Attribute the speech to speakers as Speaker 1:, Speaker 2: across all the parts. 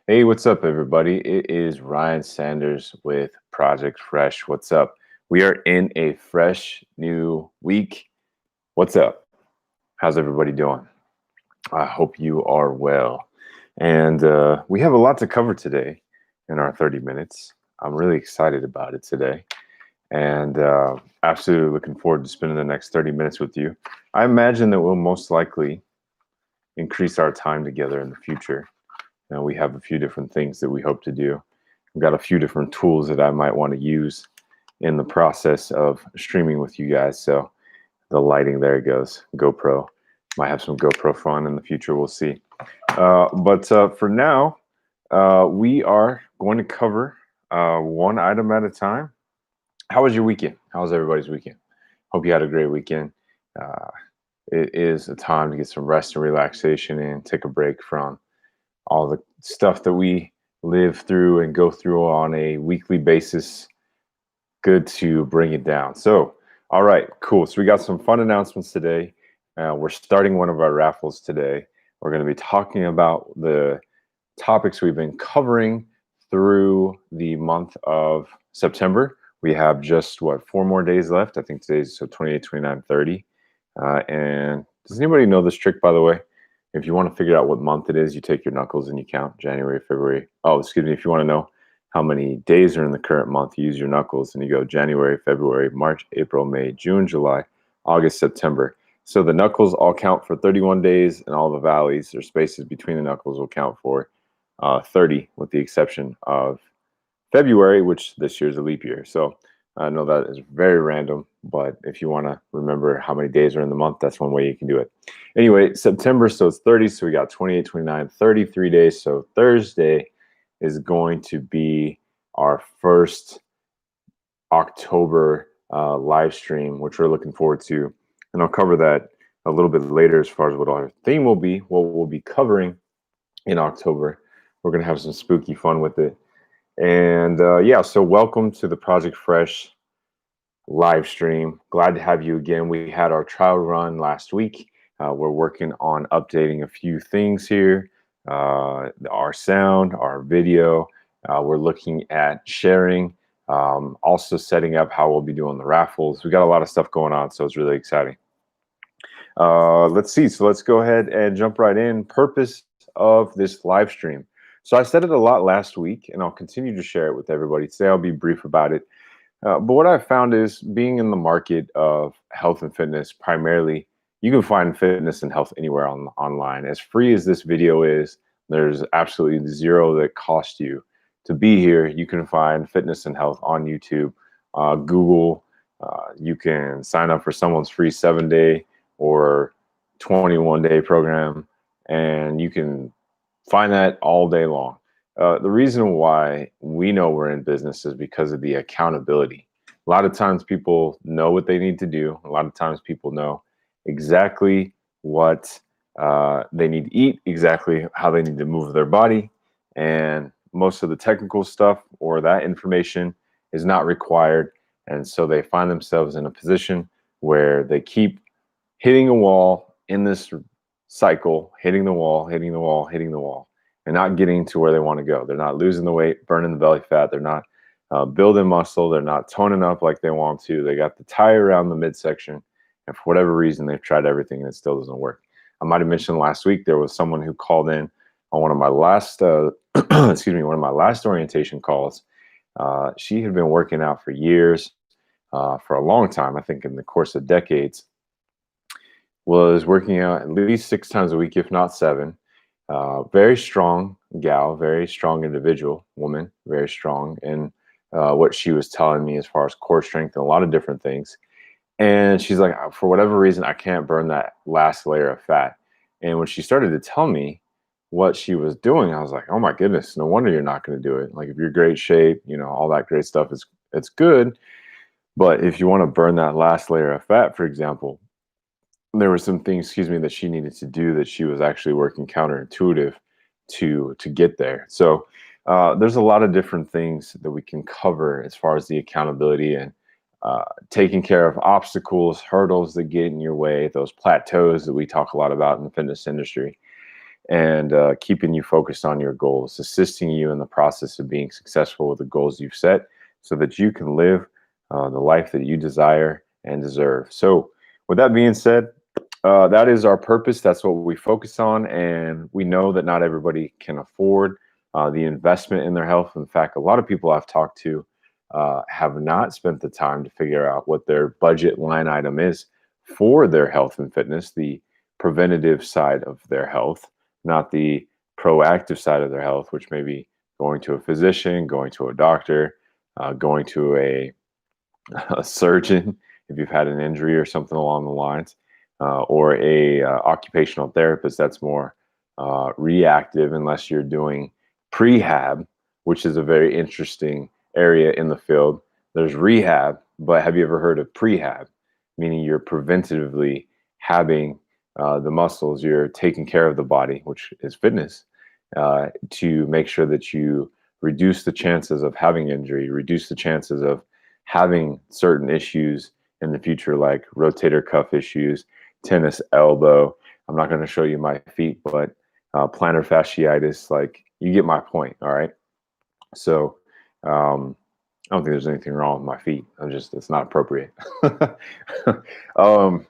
Speaker 1: Hey, what's up, everybody? It is Ryan Sanders with Project Fresh. What's up? We are in a fresh new week. What's up? How's everybody doing? I hope you are well. And we have a lot to cover today in our 30 minutes. I'm really excited about it today and absolutely looking forward to spending the next 30 minutes with you. I imagine that we'll most likely increase our time together in the future. And we have a few different things that we hope to do. We've got a few different tools that I might want to use in the process of streaming with you guys. So the lighting, there it goes. GoPro. Might have some GoPro fun in the future. We'll see. But for now, we are going to cover one item at a time. How was your weekend? How was everybody's weekend? Hope you had a great weekend. Uh, it is a time to get some rest and relaxation and take a break from all the stuff that we live through and go through on a weekly basis. Good to bring it down. So, all right, cool. So we got some fun announcements today. We're starting one of our raffles today. We're going to be talking about the topics we've been covering through the month of September. We have just, 4 more days left? I think today's 28, 29, 30. And does anybody know this trick, by the way? If you want to figure out what month it is, you take your knuckles and you count January, February. Oh, excuse me. If you want to know how many days are in the current month, you use your knuckles and you go January, February, March, April, May, June, July, August, September. So the knuckles all count for 31 days, and all the valleys or spaces between the knuckles will count for 30, with the exception of February, which this year is a leap year. So I know that is very random, but if you want to remember how many days are in the month, that's one way you can do it. Anyway, September, so it's 30, so we got 28, 29, 33 days. So Thursday is going to be our first October live stream, which we're looking forward to. And I'll cover that a little bit later as far as what our theme will be, what we'll be covering in October. We're going to have some spooky fun with it. And yeah, so welcome to the Project Fresh live stream. Glad to have you again. We had our trial run last week. We're working on updating a few things here, our sound, our video. We're looking at sharing, also setting up how we'll be doing the raffles. We got a lot of stuff going on, so it's really exciting. Let's see. So let's go ahead and jump right in. Purpose of this live stream. So I said it a lot last week, and I'll continue to share it with everybody. Today I'll be brief about it. But what I've found is being in the market of health and fitness, primarily, you can find fitness and health anywhere online. As free as this video is, there's absolutely zero that costs you to be here. You can find fitness and health on YouTube, Google. You can sign up for someone's free 7-day or 21-day program, and you can find that all day long. The reason why we know we're in business is because of the accountability. A lot of times people know what they need to do. A lot of times people know exactly what they need to eat, exactly how they need to move their body. And most of the technical stuff or that information is not required. And so they find themselves in a position where they keep hitting a wall in this cycle, hitting the wall, hitting the wall, hitting the wall, and not getting to where they want to go. They're not losing the weight, burning the belly fat. They're not building muscle. They're not toning up like they want to. They got the tire around the midsection, and for whatever reason, they've tried everything and it still doesn't work. I might have mentioned last week there was someone who called in on one of my last, excuse me, one of my last orientation calls. She had been working out for years, for a long time. I think in the course of decades. Was working out at least 6 times a week, if not 7. Very strong gal, very strong individual, woman, very strong in what she was telling me as far as core strength and a lot of different things. And she's like, for whatever reason, I can't burn that last layer of fat. And when she started to tell me what she was doing, I was like, oh my goodness, no wonder you're not going to do it. Like if you're great shape, all that great stuff is it's good. But if you want to burn that last layer of fat, for example, there were some things, that she needed to do that she was actually working counterintuitive to get there. So there's a lot of different things that we can cover as far as the accountability and taking care of obstacles, hurdles that get in your way, those plateaus that we talk a lot about in the fitness industry, and keeping you focused on your goals, assisting you in the process of being successful with the goals you've set so that you can live the life that you desire and deserve. So, with that being said, that is our purpose. That's what we focus on. And we know that not everybody can afford the investment in their health. In fact, a lot of people I've talked to have not spent the time to figure out what their budget line item is for their health and fitness, the preventative side of their health, not the proactive side of their health, which may be going to a physician, going to a doctor, going to a surgeon if you've had an injury or something along the lines, or a occupational therapist. That's more reactive, unless you're doing prehab, which is a very interesting area in the field. There's rehab, but have you ever heard of prehab? Meaning you're preventatively having the muscles, you're taking care of the body, which is fitness, to make sure that you reduce the chances of having injury, reduce the chances of having certain issues in the future, like rotator cuff issues, tennis elbow. I'm not going to show you my feet, but plantar fasciitis. Like, you get my point. All right. So I don't think there's anything wrong with my feet. It's not appropriate. um,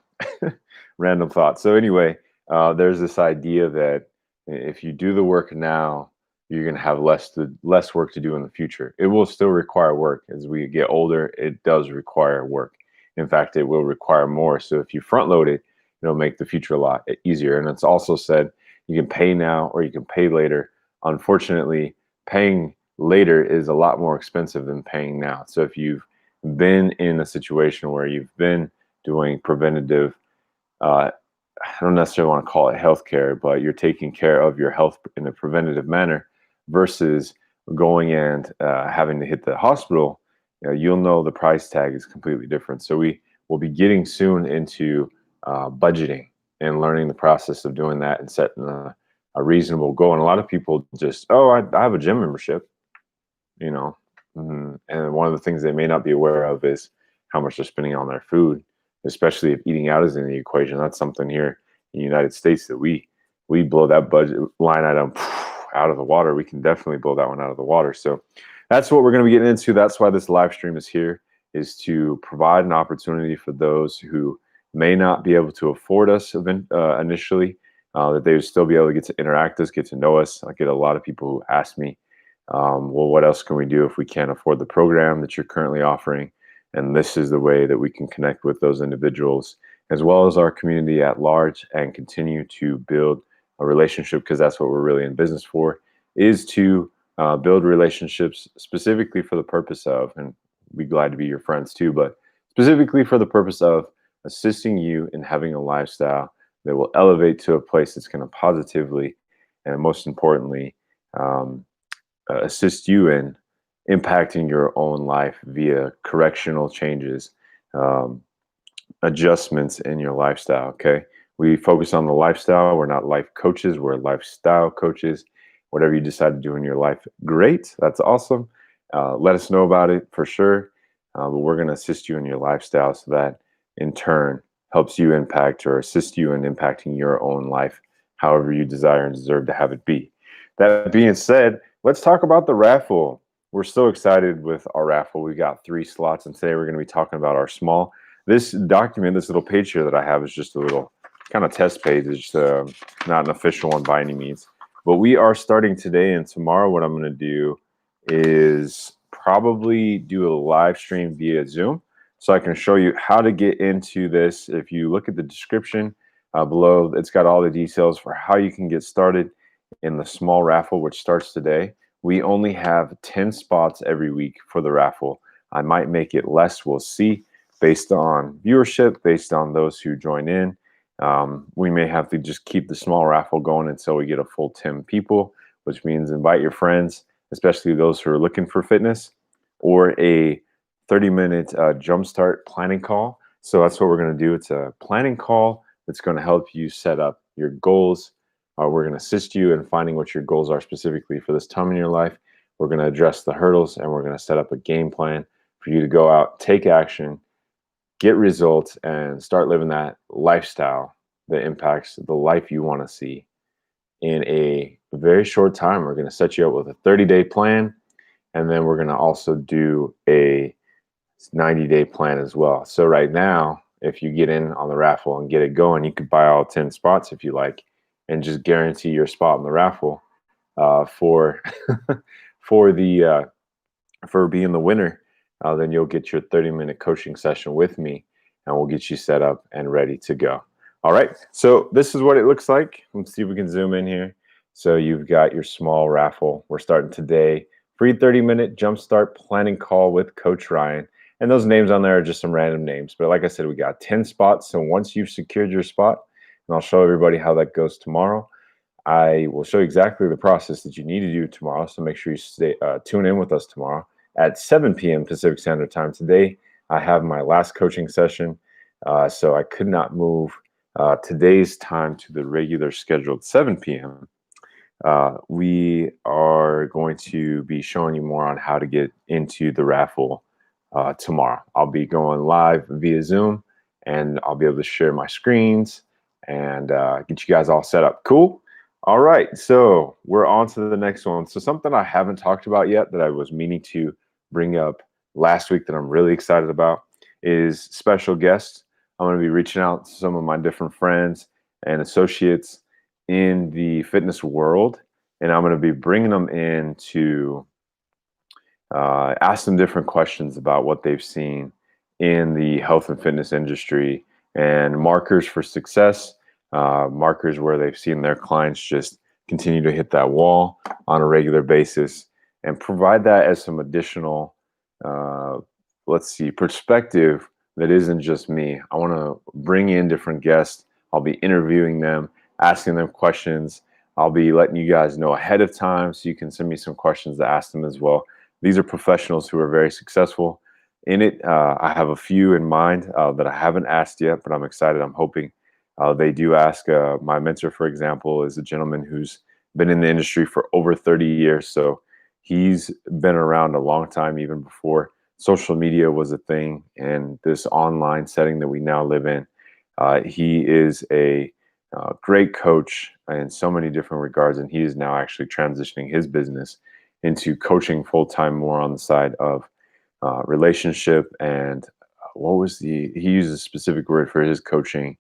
Speaker 1: Random thought. So anyway, there's this idea that if you do the work now, you're going to have less work to do in the future. It will still require work. As we get older, it does require work. In fact, it will require more. So if you front load it, it'll make the future a lot easier. And it's also said you can pay now or you can pay later. Unfortunately, paying later is a lot more expensive than paying now. So if you've been in a situation where you've been doing preventative, I don't necessarily want to call it healthcare, but you're taking care of your health in a preventative manner versus going and having to hit the hospital, you'll know the price tag is completely different. So we will be getting soon into budgeting and learning the process of doing that and setting a reasonable goal. And a lot of people just, oh, I have a gym membership, you know. And one of the things they may not be aware of is how much they're spending on their food, especially if eating out is in the equation. That's something here in the United States that we blow that budget line item out of the water. We can definitely blow that one out of the water. So that's what we're going to be getting into. That's why this live stream is here, is to provide an opportunity for those who may not be able to afford us initially, that they would still be able to get to interact us, get to know us. I get a lot of people who ask me, well, what else can we do if we can't afford the program that you're currently offering? And this is the way that we can connect with those individuals as well as our community at large and continue to build a relationship, because that's what we're really in business for, is to build relationships specifically for the purpose of, and we'd be glad to be your friends too, but specifically for the purpose of assisting you in having a lifestyle that will elevate to a place that's going to positively and most importantly assist you in impacting your own life via correctional changes, adjustments in your lifestyle. Okay. We focus on the lifestyle. We're not life coaches. We're lifestyle coaches. Whatever you decide to do in your life, great. That's awesome. Let us know about it for sure. But we're going to assist you in your lifestyle so that in turn helps you impact or assist you in impacting your own life, however you desire and deserve to have it be. That being said, let's talk about the raffle. We're so excited with our raffle. We got 3 slots, and today we're going to be talking about our small. This document, this little page here that I have, is just a little kind of test page. It's not an official one by any means. But we are starting today, and tomorrow what I'm going to do is probably do a live stream via Zoom so I can show you how to get into this. If you look at the description below, it's got all the details for how you can get started in the small raffle, which starts today. We only have 10 spots every week for the raffle. I might make it less. We'll see, based on viewership, based on those who join in. We may have to just keep the small raffle going until we get a full 10 people, which means invite your friends, especially those who are looking for fitness, or a 30-minute jumpstart planning call. So that's what we're going to do. It's a planning call that's going to help you set up your goals. We're going to assist you in finding what your goals are specifically for this time in your life. We're going to address the hurdles, and we're going to set up a game plan for you to go out, take action, get results, and start living that lifestyle that impacts the life you want to see in a very short time. We're going to set you up with a 30-day plan, and then we're going to also do a 90-day plan as well. So right now, if you get in on the raffle and get it going, you could buy all 10 spots if you like, and just guarantee your spot in the raffle for for the for being the winner. Then you'll get your 30-minute coaching session with me, and we'll get you set up and ready to go. All right. So this is what it looks like. Let's see if we can zoom in here. So you've got your small raffle. We're starting today. Free 30-minute jumpstart planning call with Coach Ryan. And those names on there are just some random names. But like I said, we got 10 spots. So once you've secured your spot, and I'll show everybody how that goes tomorrow, I will show you exactly the process that you need to do tomorrow. So make sure you tune in with us tomorrow at 7 p.m. Pacific Standard Time. Today, I have my last coaching session. So I could not move today's time to the regular scheduled 7 p.m. We are going to be showing you more on how to get into the raffle tomorrow. I'll be going live via Zoom, and I'll be able to share my screens and get you guys all set up. Cool? All right, so we're on to the next one. So something I haven't talked about yet that I was meaning to bring up last week that I'm really excited about is special guests. I'm going to be reaching out to some of my different friends and associates in the fitness world, and I'm going to be bringing them in to ask them different questions about what they've seen in the health and fitness industry and markers for success, markers where they've seen their clients just continue to hit that wall on a regular basis, and provide that as some additional, perspective that isn't just me. I want to bring in different guests. I'll be interviewing them, asking them questions. I'll be letting you guys know ahead of time so you can send me some questions to ask them as well. These are professionals who are very successful in it. I have a few in mind that I haven't asked yet, but I'm excited. I'm hoping they do ask. My mentor, for example, is a gentleman who's been in the industry for over 30 years. So he's been around a long time, even before social media was a thing and this online setting that we now live in. He is a great coach in so many different regards, and he is now actually transitioning his business into coaching full-time, more on the side of relationship and he used a specific word for his coaching.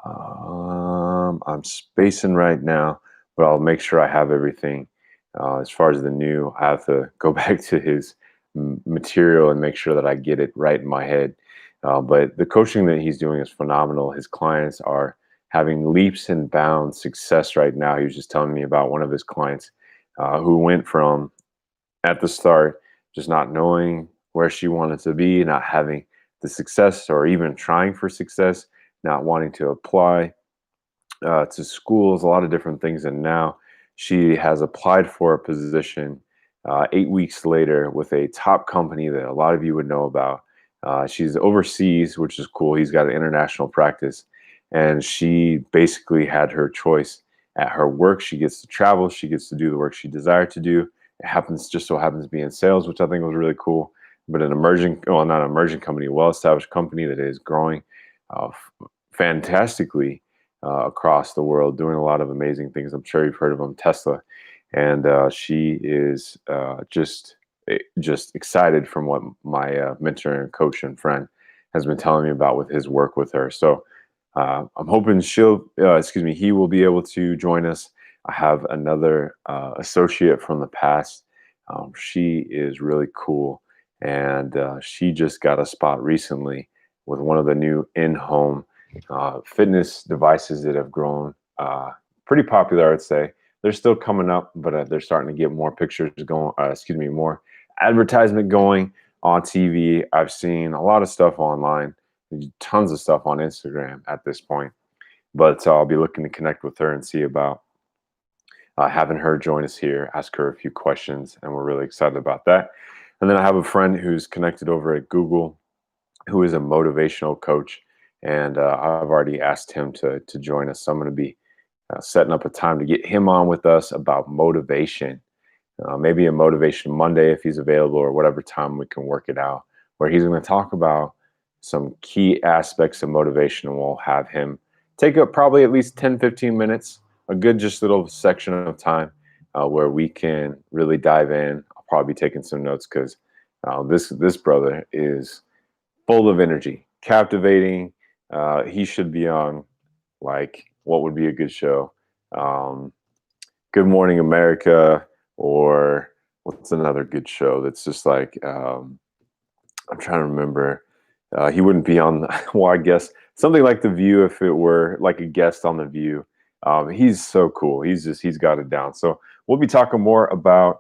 Speaker 1: I'm spacing right now, but I'll make sure I have everything. As far as the new, I have to go back to his material and make sure that I get it right in my head. But the coaching that he's doing is phenomenal. His clients are having leaps and bounds success right now. He was just telling me about one of his clients who went from, at the start, just not knowing where she wanted to be, not having the success or even trying for success, not wanting to apply to schools, a lot of different things. And now she has applied for a position 8 weeks later with a top company that a lot of you would know about. She's overseas, which is cool. He's got an international practice, and she basically had her choice at her work. She gets to travel. She gets to do the work she desired to do. It just so happens to be in sales, which I think was really cool. But an not an emerging company, a well-established company that is growing fantastically across the world, doing a lot of amazing things. I'm sure you've heard of them, Tesla. And she is just excited from what my mentor and coach and friend has been telling me about with his work with her. So I'm hoping he will be able to join us. I have another associate from the past. She is really cool, and she just got a spot recently with one of the new in-home fitness devices that have grown pretty popular, I'd say. They're still coming up, but they're starting to get more pictures going, more advertisement going on TV. I've seen a lot of stuff online, tons of stuff on Instagram at this point. But I'll be looking to connect with her and see about having her join us here, ask her a few questions, and we're really excited about that. And then I have a friend who's connected over at Google who is a motivational coach, and I've already asked him to join us. So I'm going to be setting up a time to get him on with us about motivation. Maybe a motivation Monday if he's available, or whatever time we can work it out. where he's going to talk about some key aspects of motivation. And we'll have him take up probably at least 10-15 minutes, a good just little section of time where we can really dive in. I'll probably be taking some notes because this brother is full of energy, captivating. He should be on, like, what would be a good show? Good Morning America, or what's another good show that's just like, I'm trying to remember. He wouldn't be on, well, I guess something like The View if it were like a guest on The View. He's so cool. He's got it down. So we'll be talking more about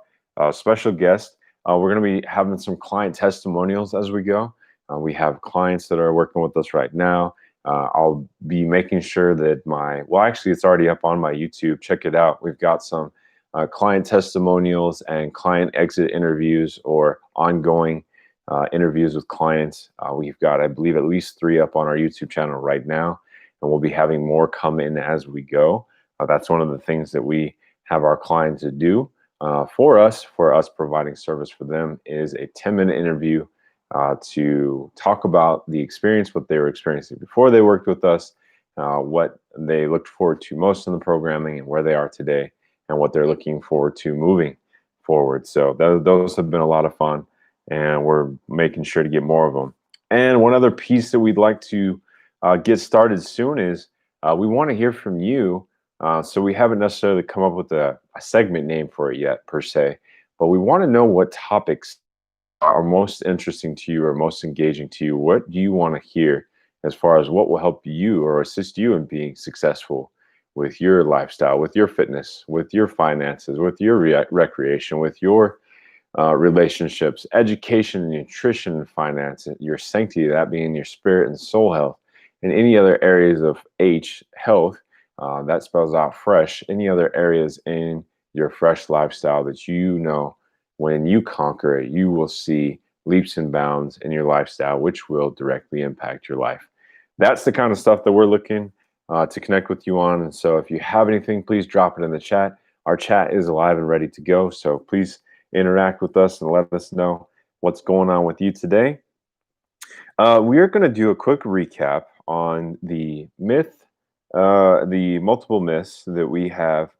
Speaker 1: special guests. We're going to be having some client testimonials as we go. We have clients that are working with us right now. I'll be making sure that well, actually, it's already up on my YouTube. Check it out. We've got some client testimonials and client exit interviews or ongoing interviews with clients. We've got, I believe, at least 3 up on our YouTube channel right now, and we'll be having more come in as we go. That's one of the things that we have our clients to do for us providing service for them, is a 10-minute interview to talk about the experience, what they were experiencing before they worked with us, what they looked forward to most in the programming, and where they are today, and what they're looking forward to moving forward. So those have been a lot of fun, and we're making sure to get more of them. And one other piece that we'd like to get started soon is we want to hear from you. So we haven't necessarily come up with a segment name for it yet, per se, but we want to know what topics are most interesting to you or most engaging to you. What do you want to hear as far as what will help you or assist you in being successful with your lifestyle, with your fitness, with your finances, with your recreation, with your relationships, education, nutrition, finance, your sanctity, that being your spirit and soul health, and any other areas of H, health, that spells out fresh, any other areas in your fresh lifestyle that you know when you conquer it, you will see leaps and bounds in your lifestyle, which will directly impact your life. That's the kind of stuff that we're looking to connect with you on. And so if you have anything, please drop it in the chat. Our chat is alive and ready to go. So please interact with us and let us know what's going on with you today. We are going to do a quick recap on the multiple myths that we have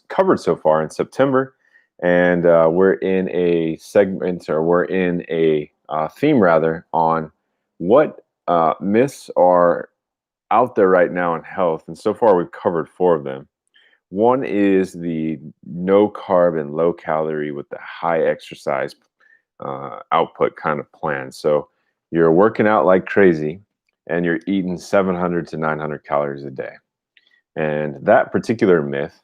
Speaker 1: covered so far in September. And we're in a segment, or we're in a theme rather, on what myths are out there right now in health. And so far we've covered 4 of them. One is the no carb and low calorie with the high exercise output kind of plan. So you're working out like crazy and you're eating 700 to 900 calories a day. And that particular myth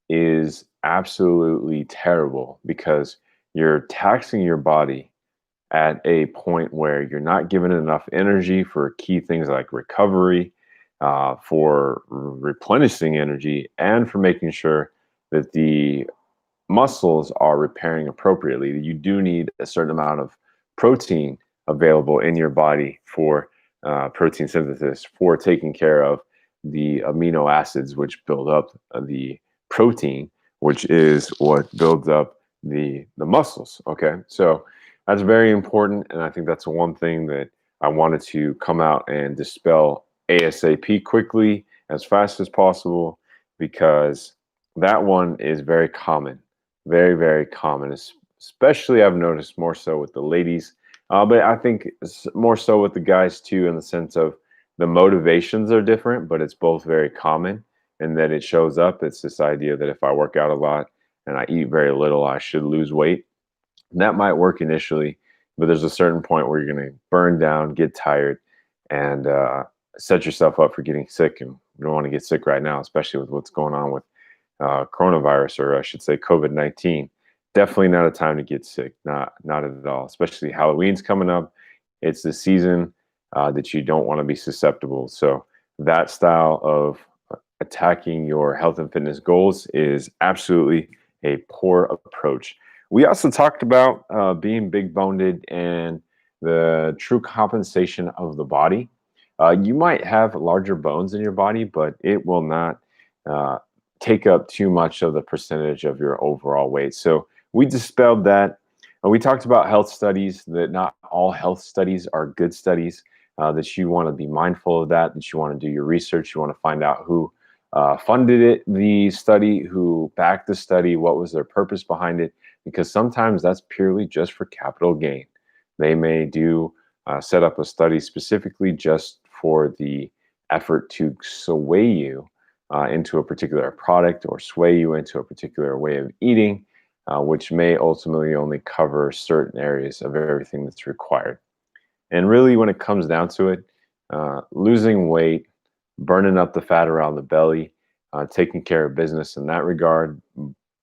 Speaker 1: is absolutely terrible because you're taxing your body at a point where you're not giving it enough energy for key things like recovery, for replenishing energy, and for making sure that the muscles are repairing appropriately. You do need a certain amount of protein available in your body for protein synthesis, for taking care of the amino acids which build up the protein, which is what builds up the muscles. Okay, so that's very important, and I think that's one thing that I wanted to come out and dispel ASAP, quickly, as fast as possible, because that one is very common, very, very common, especially I've noticed more so with the ladies, but I think more so with the guys too, in the sense of the motivations are different, but it's both very common, and that it shows up. It's this idea that if I work out a lot and I eat very little, I should lose weight. That might work initially, but there's a certain point where you're going to burn down, get tired, and set yourself up for getting sick. And we don't want to get sick right now, especially with what's going on with coronavirus, or I should say COVID-19. Definitely not a time to get sick, not at all, especially Halloween's coming up. It's the season that you don't want to be susceptible. So that style of attacking your health and fitness goals is absolutely a poor approach. We also talked about being big-boned and the true compensation of the body. You might have larger bones in your body, but it will not take up too much of the percentage of your overall weight. So we dispelled that. And we talked about health studies that not all health studies are good studies, that you want to be mindful of that you want to do your research, you want to find out who funded the study, who backed the study, what was their purpose behind it, because sometimes that's purely just for capital gain. They may do set up a study specifically just for the effort to sway you into a particular product or sway you into a particular way of eating, which may ultimately only cover certain areas of everything that's required. And really, when it comes down to it, losing weight, burning up the fat around the belly, taking care of business in that regard,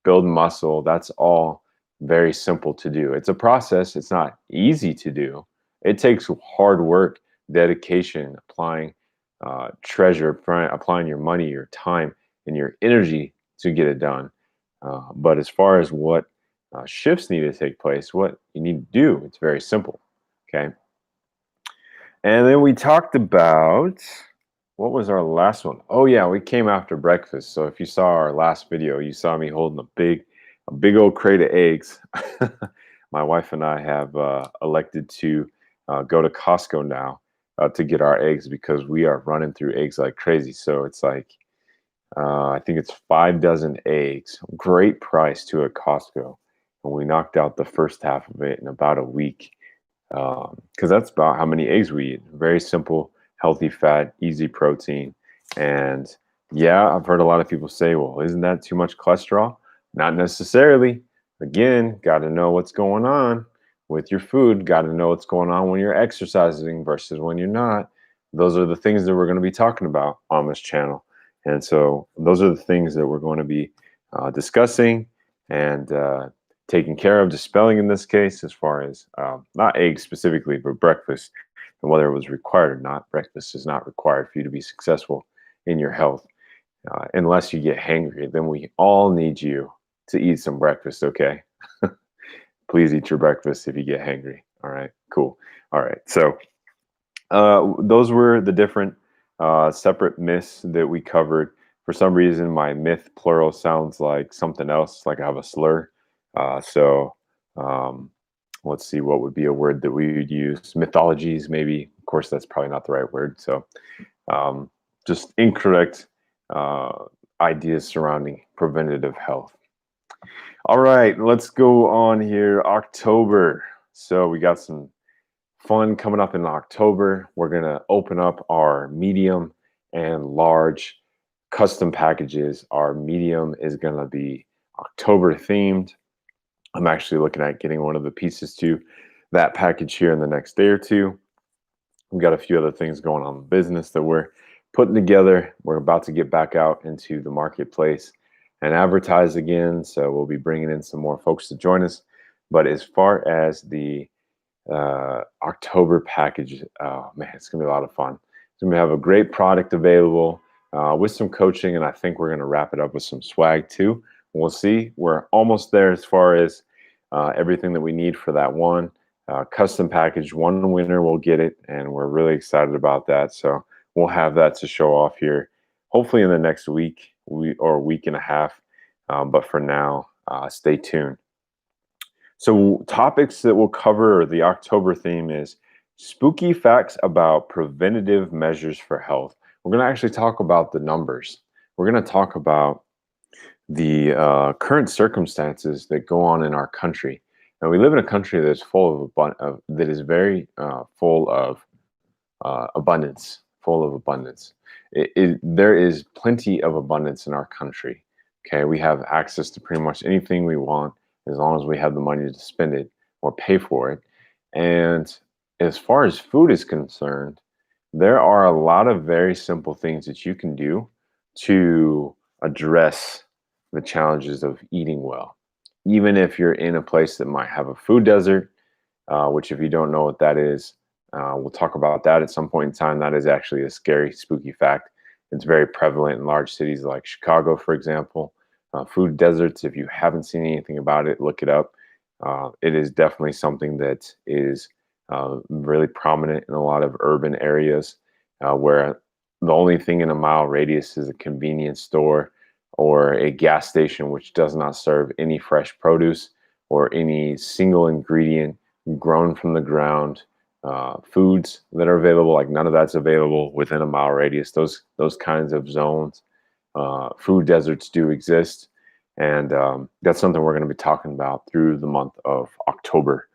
Speaker 1: build muscle, that's all very simple to do. It's a process, it's not easy to do. It takes hard work, dedication, applying applying your money, your time, and your energy to get it done. But as far as what shifts need to take place, what you need to do, it's very simple. Okay. And then we talked about, what was our last one? Oh yeah, we came after breakfast. So if you saw our last video, you saw me holding a big old crate of eggs. My wife and I have elected to go to Costco now to get our eggs because we are running through eggs like crazy. So it's like, I think it's 5 dozen eggs. Great price too at Costco. And we knocked out the first half of it in about a week. Because that's about how many eggs we eat. Very simple, healthy fat, easy protein. And yeah, I've heard a lot of people say, well, isn't that too much cholesterol? Not necessarily. Again, got to know what's going on with your food, got to know what's going on when you're exercising versus when you're not. Those are the things that we're going to be talking about on this channel. And so those are the things that we're going to be discussing and taken care of, dispelling in this case, as far as not eggs specifically, but breakfast and whether it was required or not. Breakfast is not required for you to be successful in your health unless you get hangry. Then we all need you to eat some breakfast, okay? Please eat your breakfast if you get hangry. All right, cool. All right, so those were the different separate myths that we covered. For some reason, my myth plural sounds like something else, like I have a slur. So let's see, what would be a word that we would use? Mythologies, maybe. Of course, that's probably not the right word. So just incorrect ideas surrounding preventative health. All right, let's go on here. October. So we got some fun coming up in October. We're going to open up our medium and large custom packages. Our medium is going to be October themed. I'm actually looking at getting one of the pieces to that package here in the next day or two. We've got a few other things going on in the business that we're putting together. We're about to get back out into the marketplace and advertise again. So we'll be bringing in some more folks to join us. But as far as the October package, oh man, it's gonna be a lot of fun. It's gonna have a great product available with some coaching, and I think we're gonna wrap it up with some swag too. We'll see. We're almost there as far as everything that we need for that one custom package. One winner will get it, and we're really excited about that. So we'll have that to show off here, hopefully in the next week or week and a half. But for now, stay tuned. So topics that we'll cover, or the October theme, is spooky facts about preventative measures for health. We're going to actually talk about the numbers. We're going to talk about the current circumstances that go on in our country. Now, we live in a country that's that is very full of abundance, full of abundance. There is plenty of abundance in our country. Okay, we have access to pretty much anything we want as long as we have the money to spend it or pay for it. And as far as food is concerned, there are a lot of very simple things that you can do to address the challenges of eating well. Even if you're in a place that might have a food desert, which if you don't know what that is, we'll talk about that at some point in time. That is actually a scary, spooky fact. It's very prevalent in large cities like Chicago, for example. Food deserts, if you haven't seen anything about it, look it up. It is definitely something that is really prominent in a lot of urban areas where the only thing in a mile radius is a convenience store or a gas station which does not serve any fresh produce or any single ingredient grown from the ground, foods that are available, like none of that's available within a mile radius. Those kinds of zones, food deserts do exist, and that's something we're going to be talking about through the month of October.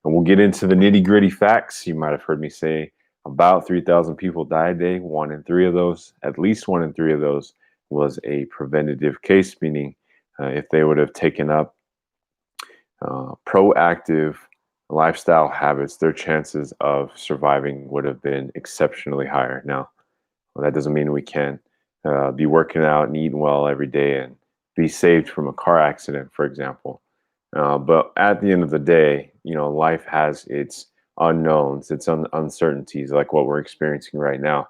Speaker 1: And we'll get into the nitty gritty facts. You might have heard me say about 3,000 people died a day. One in three of those, at least one in three of those, was a preventative case, meaning if they would have taken up proactive lifestyle habits, their chances of surviving would have been exceptionally higher. Now, that doesn't mean we can't be working out and eating well every day and be saved from a car accident, for example. But at the end of the day, life has its unknowns, its uncertainties, like what we're experiencing right now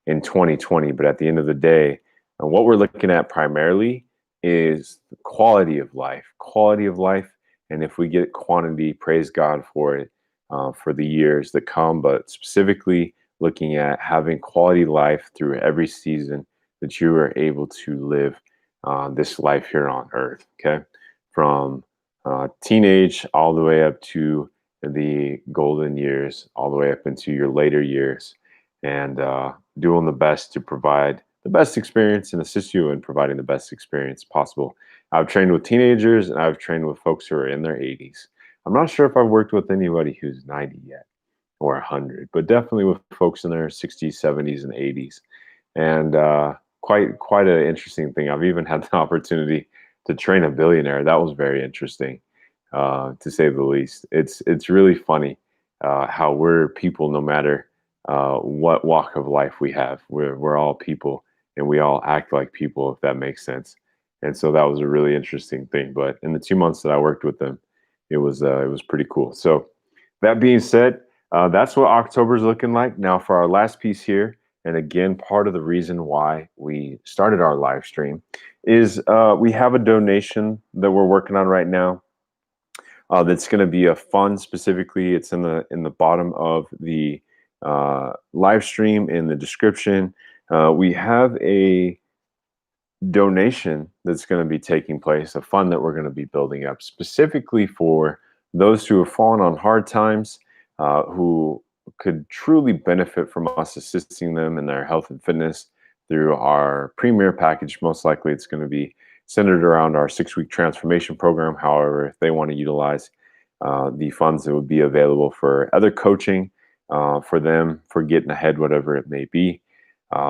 Speaker 1: in 2020. But at the end of the day, what we're looking at primarily is the quality of life, quality of life. And if we get quantity, praise God for it for the years that come. But specifically, looking at having quality life through every season that you are able to live this life here on earth. Okay. From teenage all the way up to the golden years, all the way up into your later years, and doing the best to provide the best experience and assist you in providing the best experience possible. I've trained with teenagers and I've trained with folks who are in their 80s. I'm not sure if I've worked with anybody who's 90 yet or 100, but definitely with folks in their 60s, 70s, and 80s. And quite an interesting thing. I've even had the opportunity to train a billionaire. That was very interesting, to say the least. It's really funny how we're people, no matter what walk of life we have. We're all people, and we all act like people, if that makes sense. And so that was a really interesting thing. But in the 2 months that I worked with them, it was pretty cool. So that being said, that's what October's looking like. Now for our last piece here, and again, part of the reason why we started our live stream is we have a donation that we're working on right now. That's going to be a fund specifically. It's in the bottom of the live stream in the description. We have a donation that's going to be taking place, a fund that we're going to be building up specifically for those who have fallen on hard times, who could truly benefit from us assisting them in their health and fitness through our premier package. Most likely it's going to be centered around our 6-week transformation program. However, if they want to utilize the funds that would be available for other coaching for them, for getting ahead, whatever it may be,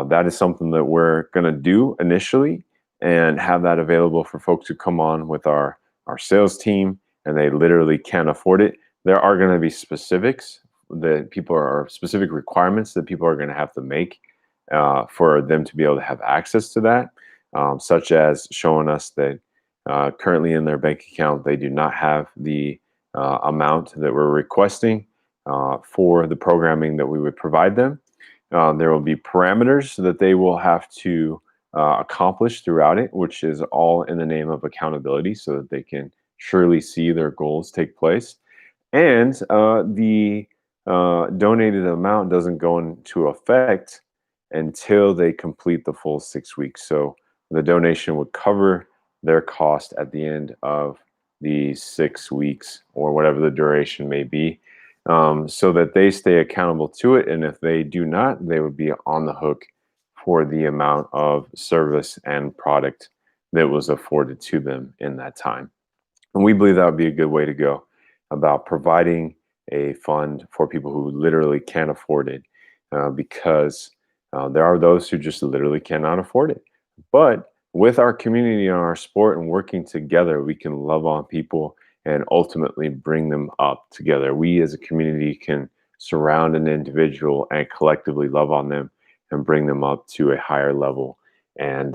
Speaker 1: that is something that we're going to do initially and have that available for folks who come on with our sales team and they literally can't afford it. There are going to be specifics that people are specific requirements that people are going to have to make for them to be able to have access to that, such as showing us that currently in their bank account they do not have the amount that we're requesting for the programming that we would provide them. There will be parameters that they will have to accomplish throughout it, which is all in the name of accountability so that they can surely see their goals take place. And the donated amount doesn't go into effect until they complete the full 6 weeks. So the donation would cover their cost at the end of the 6 weeks or whatever the duration may be, so that they stay accountable to it. And if they do not, they would be on the hook for the amount of service and product that was afforded to them in that time. And we believe that would be a good way to go about providing a fund for people who literally can't afford it, because there are those who just literally cannot afford it. But with our community and our sport and working together, we can love on people and ultimately bring them up together. We as a community can surround an individual and collectively love on them and bring them up to a higher level, and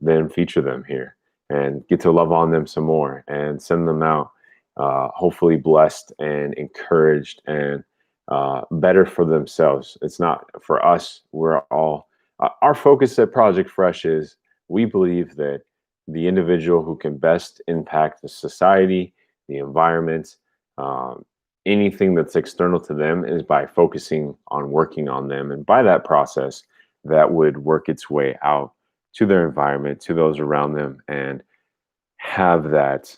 Speaker 1: then feature them here and get to love on them some more and send them out hopefully blessed and encouraged and better for themselves. It's not for us. We're all our focus at Project Fresh is we believe that the individual who can best impact the society, the environment, anything that's external to them is by focusing on working on them. And by that process, that would work its way out to their environment, to those around them, and have that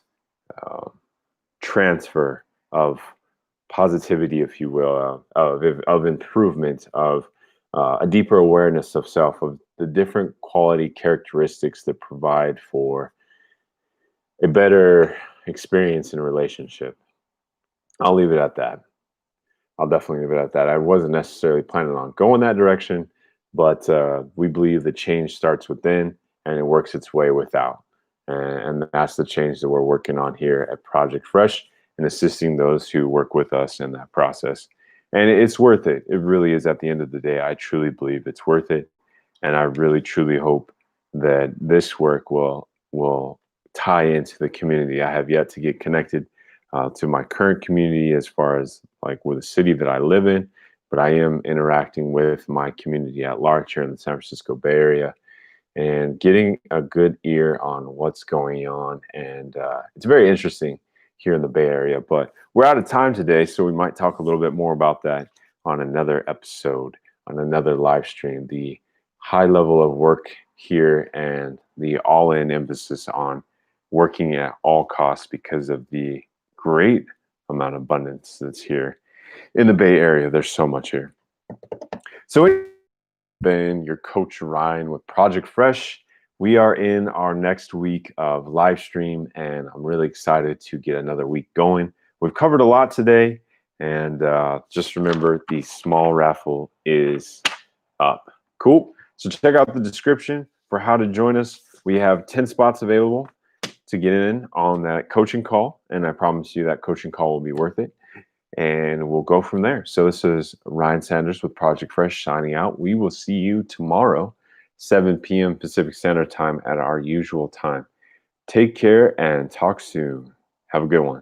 Speaker 1: transfer of positivity, if you will, of improvement, of a deeper awareness of self, of the different quality characteristics that provide for a better experience in a relationship. I'll leave it at that. I'll definitely leave it at that. I wasn't necessarily planning on going that direction, but we believe that change starts within and it works its way without. And that's the change that we're working on here at Project Fresh and assisting those who work with us in that process. And it's worth it. It really is. At the end of the day, I truly believe it's worth it. And I really, truly hope that this work will tie into the community. I have yet to get connected to my current community as far as like with the city that I live in, but I am interacting with my community at large here in the San Francisco Bay Area and getting a good ear on what's going on. And it's very interesting here in the Bay Area, but we're out of time today, so we might talk a little bit more about that on another episode, on another live stream. The high level of work here and the all-in emphasis on working at all costs because of the great amount of abundance that's here in the Bay Area. There's so much here. So been your coach Ryan with Project Fresh. We are in our next week of live stream, and I'm really excited to get another week going. We've covered a lot today, and just remember the small raffle is up. Cool. So check out the description for how to join us. We have 10 spots available to get in on that coaching call, and I promise you that coaching call will be worth it. And we'll go from there. So this is Ryan Sanders with Project Fresh signing out. We will see you tomorrow, 7 p.m. Pacific Standard Time at our usual time. Take care and talk soon. Have a good one.